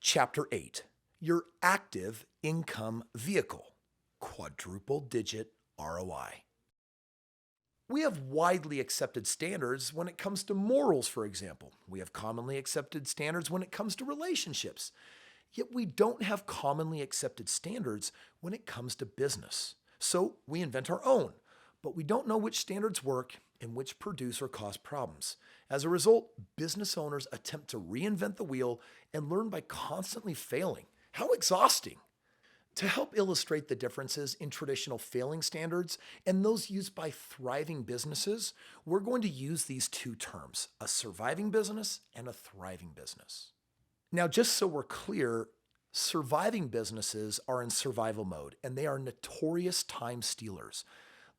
Chapter 8, Your Active Income Vehicle, Quadruple Digit ROI. We have widely accepted standards when it comes to morals, for example. We have commonly accepted standards when it comes to relationships. Yet we don't have commonly accepted standards when it comes to business. So we invent our own, but we don't know which standards work and which produce or cause problems. As a result, business owners attempt to reinvent the wheel and learn by constantly failing. How exhausting! To help illustrate the differences in traditional failing standards and those used by thriving businesses, we're going to use these two terms, a surviving business and a thriving business. Now, just so we're clear, surviving businesses are in survival mode and they are notorious time stealers.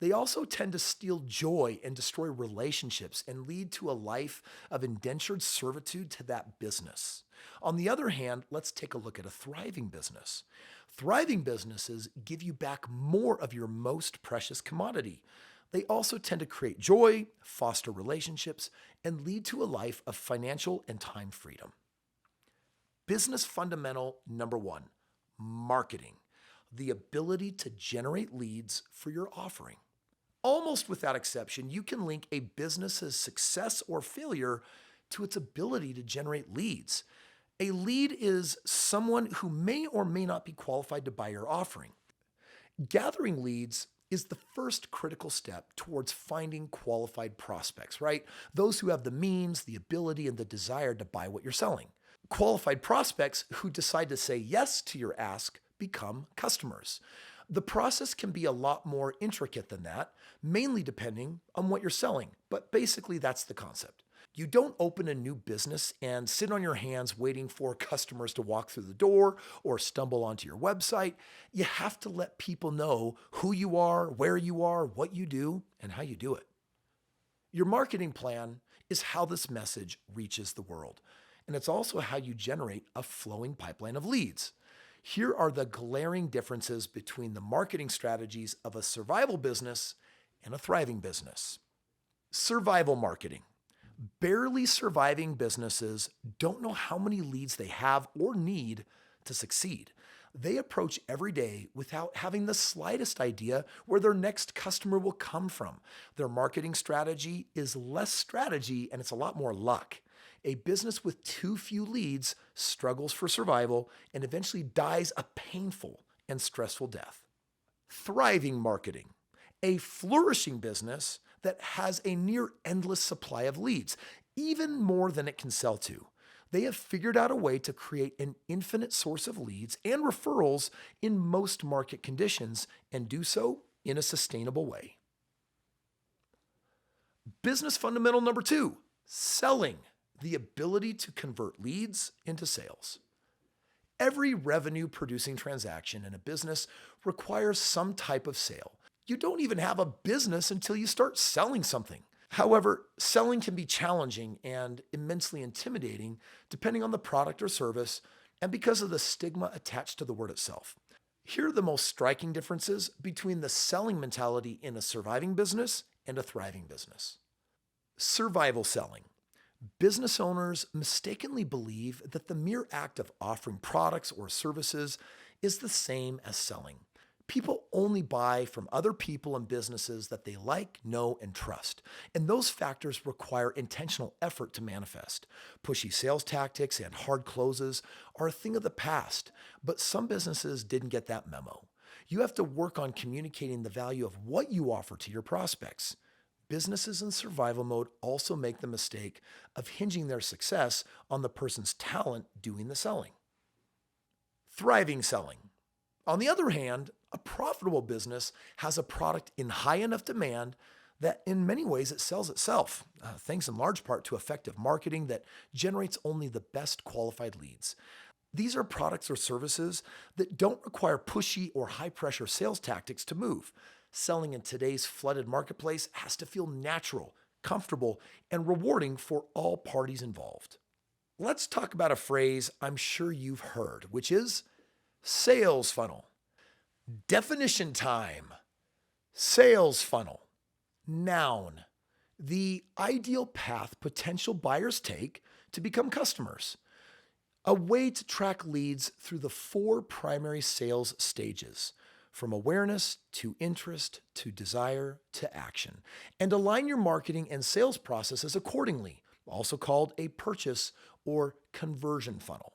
They also tend to steal joy and destroy relationships and lead to a life of indentured servitude to that business. On the other hand, let's take a look at a thriving business. Thriving businesses give you back more of your most precious commodity. They also tend to create joy, foster relationships, and lead to a life of financial and time freedom. Business fundamental number 1, marketing, the ability to generate leads for your offering. Almost without exception, you can link a business's success or failure to its ability to generate leads. A lead is someone who may or may not be qualified to buy your offering. Gathering leads is the first critical step towards finding qualified prospects, right? Those who have the means, the ability, and the desire to buy what you're selling. Qualified prospects who decide to say yes to your ask become customers. The process can be a lot more intricate than that, mainly depending on what you're selling, but basically that's the concept. You don't open a new business and sit on your hands waiting for customers to walk through the door or stumble onto your website. You have to let people know who you are, where you are, what you do, and how you do it. Your marketing plan is how this message reaches the world, and it's also how you generate a flowing pipeline of leads. Here are the glaring differences between the marketing strategies of a survival business and a thriving business. Survival marketing. Barely surviving businesses don't know how many leads they have or need to succeed. They approach every day without having the slightest idea where their next customer will come from. Their marketing strategy is less strategy and it's a lot more luck. A business with too few leads struggles for survival and eventually dies a painful and stressful death. Thriving marketing. A flourishing business that has a near endless supply of leads, even more than it can sell to. They have figured out a way to create an infinite source of leads and referrals in most market conditions and do so in a sustainable way. Business fundamental number 2, selling. The ability to convert leads into sales. Every revenue-producing transaction in a business requires some type of sale. You don't even have a business until you start selling something. However, selling can be challenging and immensely intimidating depending on the product or service and because of the stigma attached to the word itself. Here are the most striking differences between the selling mentality in a surviving business and a thriving business. Survival selling. Business owners mistakenly believe that the mere act of offering products or services is the same as selling. People only buy from other people and businesses that they like, know, and trust. And those factors require intentional effort to manifest. Pushy sales tactics and hard closes are a thing of the past, but some businesses didn't get that memo. You have to work on communicating the value of what you offer to your prospects. Businesses in survival mode also make the mistake of hinging their success on the person's talent doing the selling. Thriving selling. On the other hand, a profitable business has a product in high enough demand that in many ways it sells itself, thanks in large part to effective marketing that generates only the best qualified leads. These are products or services that don't require pushy or high-pressure sales tactics to move. Selling in today's flooded marketplace has to feel natural, comfortable, and rewarding for all parties involved. Let's talk about a phrase I'm sure you've heard, which is sales funnel. Definition time. Sales funnel. Noun. The ideal path potential buyers take to become customers. A way to track leads through the 4 primary sales stages, from awareness to interest to desire to action, and align your marketing and sales processes accordingly, also called a purchase or conversion funnel.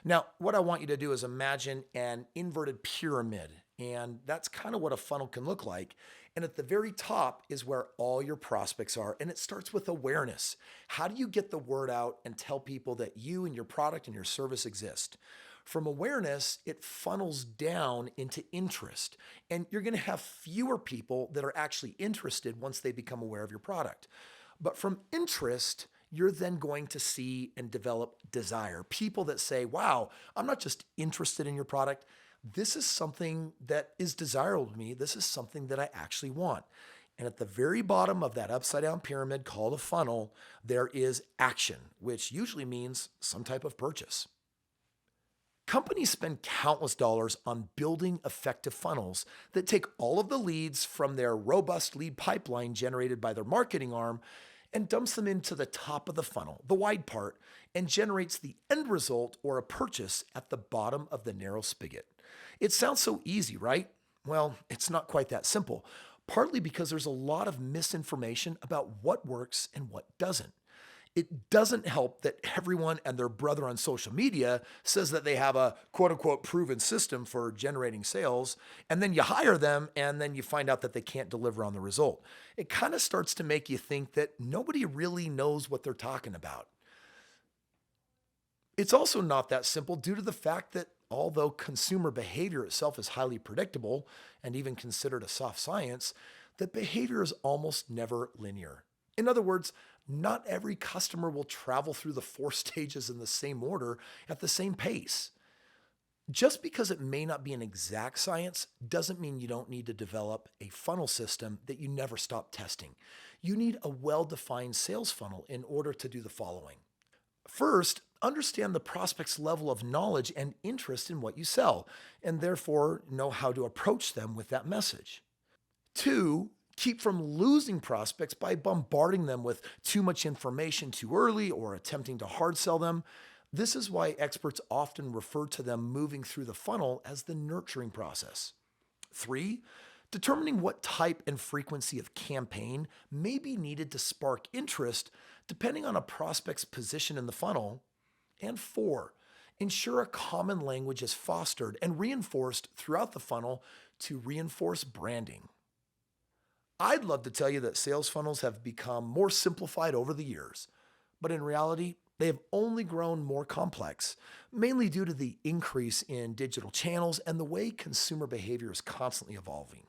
Now, what I want you to do is imagine an inverted pyramid, and that's kind of what a funnel can look like. And at the very top is where all your prospects are, and it starts with awareness. How do you get the word out and tell people that you and your product and your service exist? From awareness, it funnels down into interest, and you're going to have fewer people that are actually interested once they become aware of your product. But from interest, you're then going to see and develop desire. People that say, wow, I'm not just interested in your product. This is something that is desirable to me. This is something that I actually want. And at the very bottom of that upside down pyramid called a funnel, there is action, which usually means some type of purchase. Companies spend countless dollars on building effective funnels that take all of the leads from their robust lead pipeline generated by their marketing arm and dumps them into the top of the funnel, the wide part, and generates the end result or a purchase at the bottom of the narrow spigot. It sounds so easy, right? Well, it's not quite that simple, partly because there's a lot of misinformation about what works and what doesn't. It doesn't help that everyone and their brother on social media says that they have a quote unquote proven system for generating sales, and then you hire them and then you find out that they can't deliver on the result. It kind of starts to make you think that nobody really knows what they're talking about. It's also not that simple due to the fact that although consumer behavior itself is highly predictable and even considered a soft science, that behavior is almost never linear. In other words, not every customer will travel through the 4 stages in the same order at the same pace. Just because it may not be an exact science doesn't mean you don't need to develop a funnel system that you never stop testing. You need a well-defined sales funnel in order to do the following. First, understand the prospect's level of knowledge and interest in what you sell, and therefore know how to approach them with that message. 2, keep from losing prospects by bombarding them with too much information too early or attempting to hard sell them. This is why experts often refer to them moving through the funnel as the nurturing process. 3, determining what type and frequency of campaign may be needed to spark interest depending on a prospect's position in the funnel. And 4, ensure a common language is fostered and reinforced throughout the funnel to reinforce branding. I'd love to tell you that sales funnels have become more simplified over the years, but in reality, they have only grown more complex, mainly due to the increase in digital channels and the way consumer behavior is constantly evolving.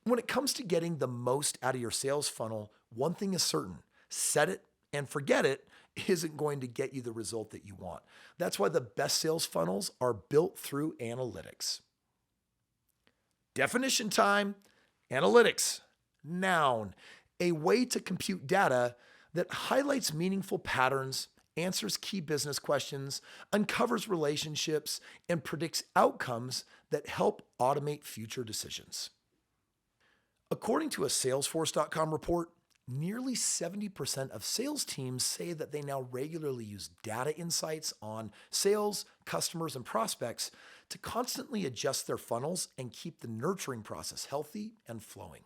When it comes to getting the most out of your sales funnel, one thing is certain: set it and forget it isn't going to get you the result that you want. That's why the best sales funnels are built through analytics. Definition time: analytics. Noun, a way to compute data that highlights meaningful patterns, answers key business questions, uncovers relationships, and predicts outcomes that help automate future decisions. According to a Salesforce.com report, nearly 70% of sales teams say that they now regularly use data insights on sales, customers, and prospects to constantly adjust their funnels and keep the nurturing process healthy and flowing.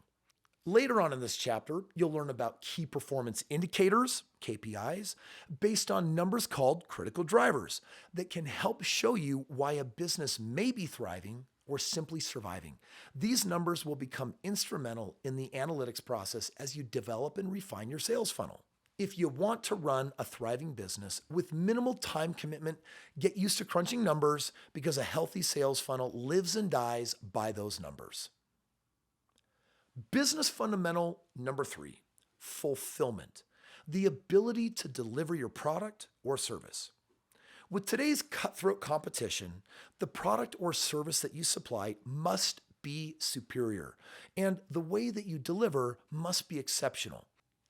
Later on in this chapter, you'll learn about key performance indicators, KPIs, based on numbers called critical drivers that can help show you why a business may be thriving or simply surviving. These numbers will become instrumental in the analytics process as you develop and refine your sales funnel. If you want to run a thriving business with minimal time commitment, get used to crunching numbers because a healthy sales funnel lives and dies by those numbers. Business fundamental number 3, fulfillment, the ability to deliver your product or service. With today's cutthroat competition, the product or service that you supply must be superior, and the way that you deliver must be exceptional.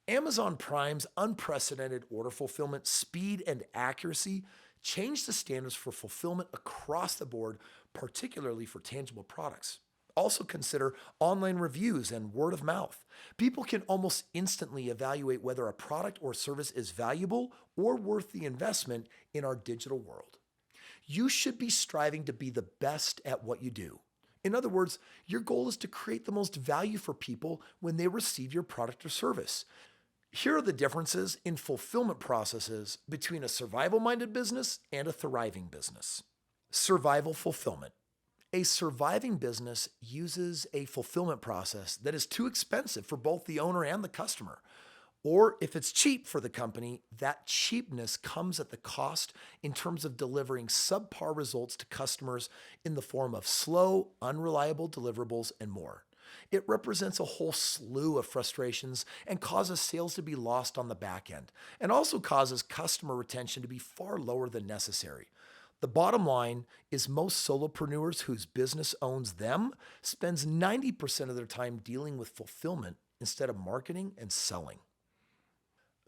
Amazon Prime's unprecedented order fulfillment, speed, and accuracy changed the standards for fulfillment across the board, particularly for tangible products. Also consider online reviews and word of mouth. People can almost instantly evaluate whether a product or service is valuable or worth the investment in our digital world. You should be striving to be the best at what you do. In other words, your goal is to create the most value for people when they receive your product or service. Here are the differences in fulfillment processes between a survival-minded business and a thriving business. Survival fulfillment. A surviving business uses a fulfillment process that is too expensive for both the owner and the customer. Or if it's cheap for the company, that cheapness comes at the cost in terms of delivering subpar results to customers in the form of slow, unreliable deliverables and more. It represents a whole slew of frustrations and causes sales to be lost on the back end, and also causes customer retention to be far lower than necessary. The bottom line is most solopreneurs whose business owns them spends 90% of their time dealing with fulfillment instead of marketing and selling.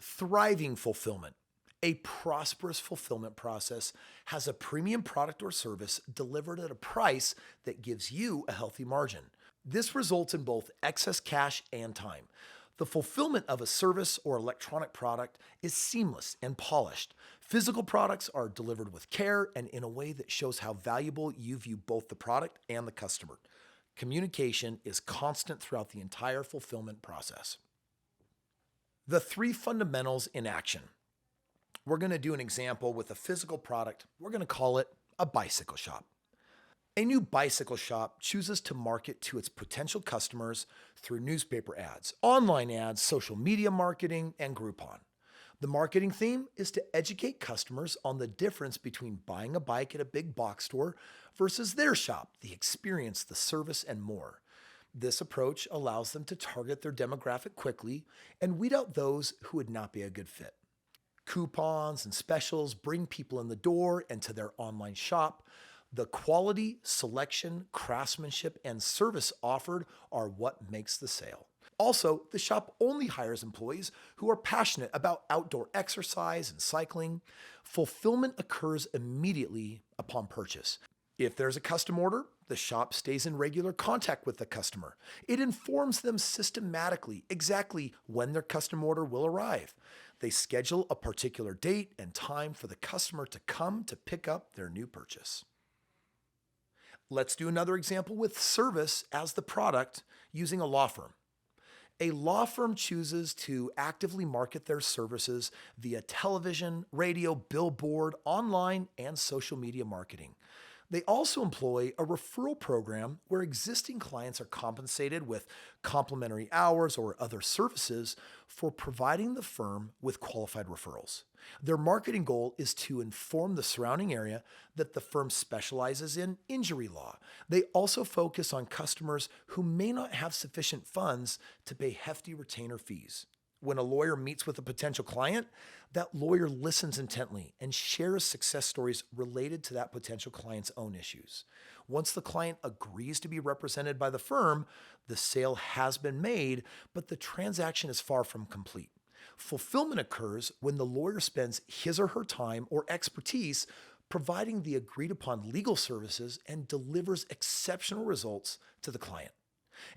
Thriving fulfillment. A prosperous fulfillment process has a premium product or service delivered at a price that gives you a healthy margin. This results in both excess cash and time. The fulfillment of a service or electronic product is seamless and polished. Physical products are delivered with care and in a way that shows how valuable you view both the product and the customer. Communication is constant throughout the entire fulfillment process. The three fundamentals in action. We're going to do an example with a physical product. We're going to call it a bicycle shop. A new bicycle shop chooses to market to its potential customers through newspaper ads, online ads, social media marketing, and Groupon. The marketing theme is to educate customers on the difference between buying a bike at a big box store versus their shop, the experience, the service, and more. This approach allows them to target their demographic quickly and weed out those who would not be a good fit. Coupons and specials bring people in the door and to their online shop. The quality, selection, craftsmanship, and service offered are what makes the sale. Also, the shop only hires employees who are passionate about outdoor exercise and cycling. Fulfillment occurs immediately upon purchase. If there's a custom order, the shop stays in regular contact with the customer. It informs them systematically exactly when their custom order will arrive. They schedule a particular date and time for the customer to come to pick up their new purchase. Let's do another example with service as the product using a law firm. A law firm chooses to actively market their services via television, radio, billboard, online, and social media marketing. They also employ a referral program where existing clients are compensated with complimentary hours or other services for providing the firm with qualified referrals. Their marketing goal is to inform the surrounding area that the firm specializes in injury law. They also focus on customers who may not have sufficient funds to pay hefty retainer fees. When a lawyer meets with a potential client, that lawyer listens intently and shares success stories related to that potential client's own issues. Once the client agrees to be represented by the firm, the sale has been made, but the transaction is far from complete. Fulfillment occurs when the lawyer spends his or her time or expertise providing the agreed upon legal services and delivers exceptional results to the client.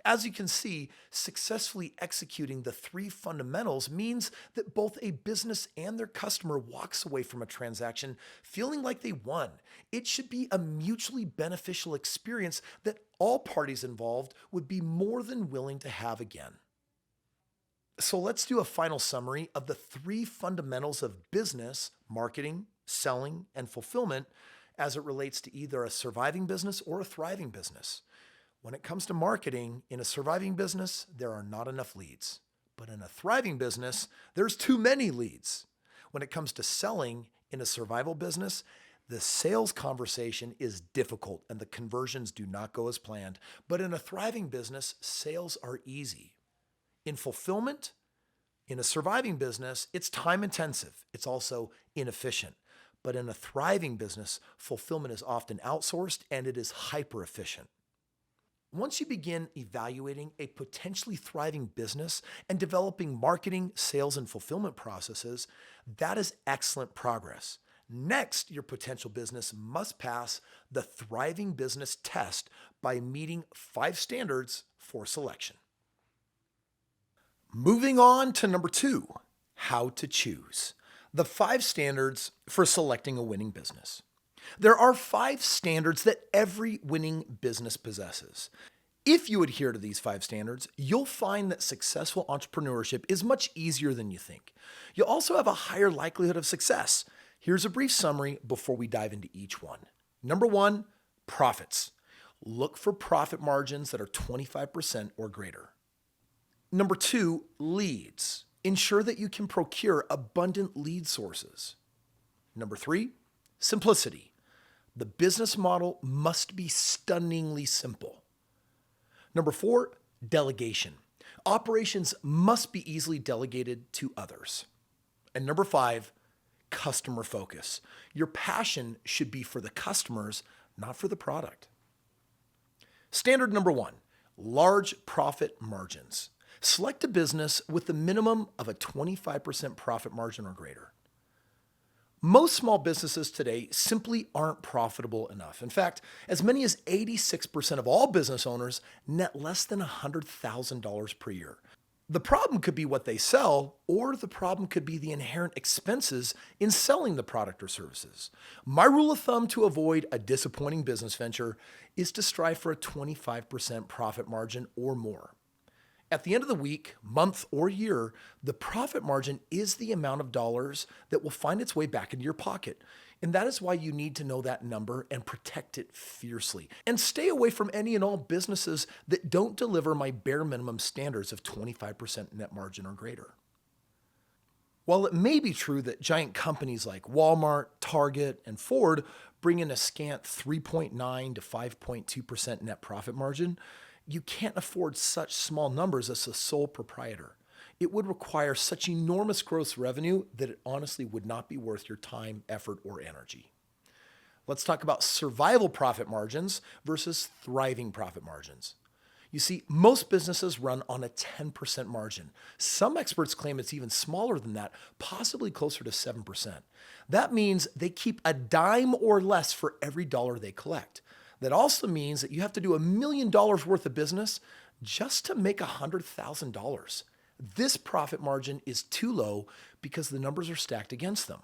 As you can see, successfully executing the three fundamentals means that both a business and their customer walks away from a transaction feeling like they won. It should be a mutually beneficial experience that all parties involved would be more than willing to have again. So let's do a final summary of the three fundamentals of business, marketing, selling, and fulfillment as it relates to either a surviving business or a thriving business. When it comes to marketing, in a surviving business, there are not enough leads. But in a thriving business, there's too many leads. When it comes to selling in a survival business, the sales conversation is difficult and the conversions do not go as planned. But in a thriving business, sales are easy. In fulfillment, in a surviving business, it's time intensive. It's also inefficient. But in a thriving business, fulfillment is often outsourced and it is hyper efficient. Once you begin evaluating a potentially thriving business and developing marketing, sales, and fulfillment processes, that is excellent progress. Next, your potential business must pass the Thriving Business Test by meeting 5 standards for selection. Moving on to number 2, how to choose. The 5 standards for selecting a winning business. There are 5 standards that every winning business possesses. If you adhere to these 5 standards, you'll find that successful entrepreneurship is much easier than you think. You'll also have a higher likelihood of success. Here's a brief summary before we dive into each one. Number 1, profits. Look for profit margins that are 25% or greater. Number 2, leads. Ensure that you can procure abundant lead sources. Number 3, simplicity. The business model must be stunningly simple. Number 4, delegation. Operations must be easily delegated to others. And number 5, customer focus. Your passion should be for the customers, not for the product. Standard number 1, large profit margins. Select a business with a minimum of a 25% profit margin or greater. Most small businesses today simply aren't profitable enough. In fact, as many as 86% of all business owners net less than $100,000 per year. The problem could be what they sell, or the problem could be the inherent expenses in selling the product or services. My rule of thumb to avoid a disappointing business venture is to strive for a 25% profit margin or more. At the end of the week, month, or year, the profit margin is the amount of dollars that will find its way back into your pocket. And that is why you need to know that number and protect it fiercely. And stay away from any and all businesses that don't deliver my bare minimum standards of 25% net margin or greater. While it may be true that giant companies like Walmart, Target, and Ford bring in a scant 3.9 to 5.2% net profit margin, you can't afford such small numbers as a sole proprietor. It would require such enormous gross revenue that it honestly would not be worth your time, effort, or energy. Let's talk about survival profit margins versus thriving profit margins. You see, most businesses run on a 10% margin. Some experts claim it's even smaller than that, possibly closer to 7%. That means they keep a dime or less for every dollar they collect. That also means that you have to do $1 million worth of business just to make $100,000. This profit margin is too low because the numbers are stacked against them.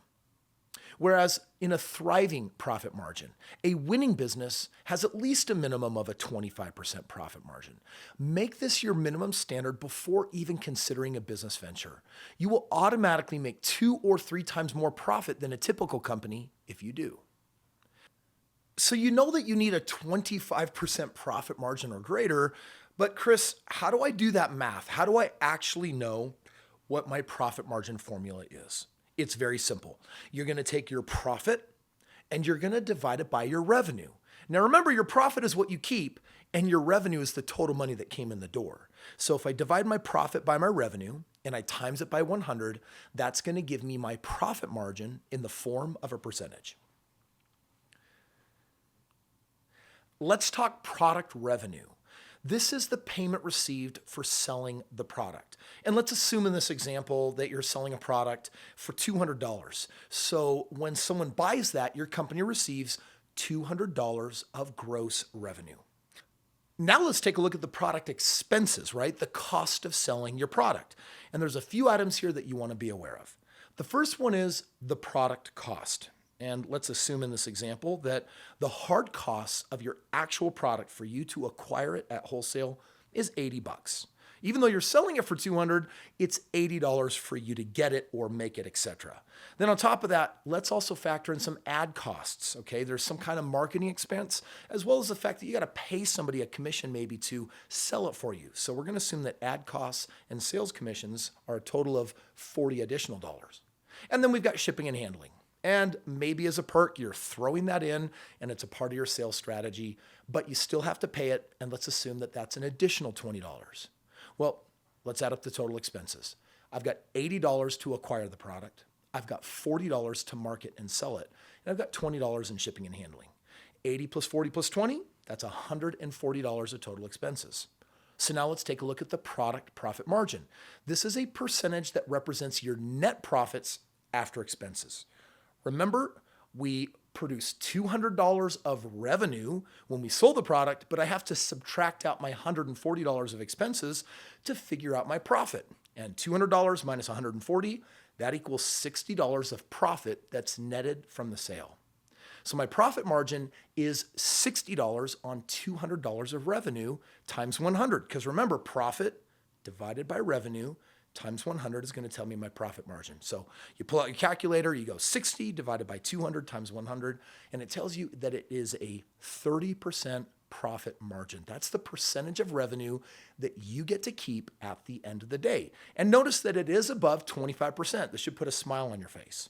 Whereas in a thriving profit margin, a winning business has at least a minimum of a 25% profit margin. Make this your minimum standard before even considering a business venture. You will automatically make 2 or 3 times more profit than a typical company if you do. So you know that you need a 25% profit margin or greater, but Kris, how do I do that math? How do I actually know what my profit margin formula is? It's very simple. You're going to take your profit and you're going to divide it by your revenue. Now remember, your profit is what you keep and your revenue is the total money that came in the door. So if I divide my profit by my revenue and I times it by 100, that's going to give me my profit margin in the form of a percentage. Let's talk product revenue. This is the payment received for selling the product. And let's assume in this example that you're selling a product for $200. So when someone buys that, your company receives $200 of gross revenue. Now let's take a look at the product expenses, right? The cost of selling your product. And there's a few items here that you want to be aware of. The first one is the product cost. And let's assume in this example that the hard costs of your actual product for you to acquire it at wholesale is $80. Even though you're selling it for $200, it's $80 for you to get it or make it, etc. Then on top of that, let's also factor in some ad costs, okay? There's some kind of marketing expense, as well as the fact that you got to pay somebody a commission maybe to sell it for you. So we're going to assume that ad costs and sales commissions are a total of $40 additional dollars. And then we've got shipping and handling. And maybe as a perk, you're throwing that in and it's a part of your sales strategy, but you still have to pay it. And let's assume that that's an additional $20. Well, let's add up the total expenses. I've got $80 to acquire the product. I've got $40 to market and sell it. And I've got $20 in shipping and handling. 80 plus 40 plus 20, that's $140 of total expenses. So now let's take a look at the product profit margin. This is a percentage that represents your net profits after expenses. Remember, We produce $200 of revenue when we sold the product, but I have to subtract out my $140 of expenses to figure out my profit. And $200 minus $140, that equals $60 of profit that's netted from the sale. So my profit margin is $60 on $200 of revenue times 100. Because remember, profit divided by revenue times 100 is going to tell me my profit margin. So you pull out your calculator, you go 60 divided by 200 times 100, and it tells you that it is a 30% profit margin. That's the percentage of revenue that you get to keep at the end of the day. And notice that it is above 25%. This should put a smile on your face.